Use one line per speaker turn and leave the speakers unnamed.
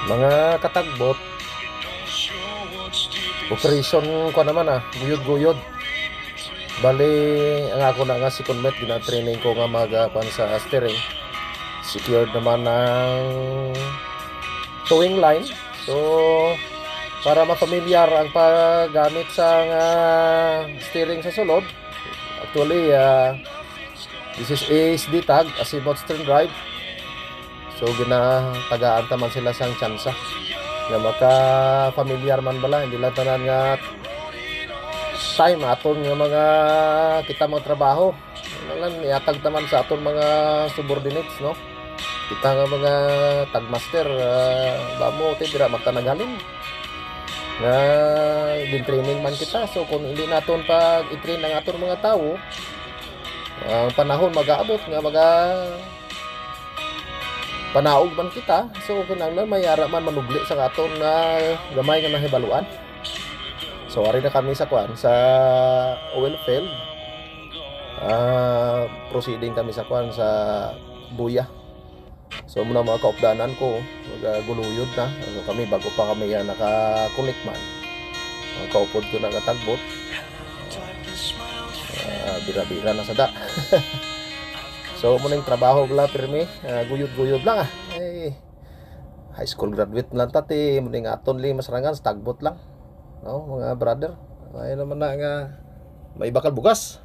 Mga katagbot, operation ko naman guyod-guyod. Bali, ang ako na nga second mate, gina-training ko nga mag-pan sa steering. Secured naman ng towing line. So, para ma-familiar ang paggamit sa steering sa sulod. Actually, this is ASD tag, Azimuth Stern Drive. So, ginatagaan taman sila sang tsansa nga maka-familiar man bala, hindi lang tanan nga time aton nga mga kita mga trabaho lang iatag taman sa aton mga subordinates, no? Kita nga mga tagmaster, bamo ti dira magtanagalin nga din training man kita. So kung hindi naton pag i-train ang aton mga tao, ang panahon mag-aabot nga panaog man kita. So kinahanglan mayara man manubli sa aton na gamay nga nahibaluan. So ari na kami sa sa oil field. Proceeding kami sa sa buya. So muna mga kaupdanan ko, guluyod na. Ano kami bago pa kami naka-connect man. Kaupod ko na katagbot. Bira-bira na sada. So muna yung trabaho bala pirmi, guyod-guyod lang Eh, high school graduate lang tati, muna yung aton li masarangan sa tagbot lang. No, mga brother. Ay naman na nga may bakal bugas.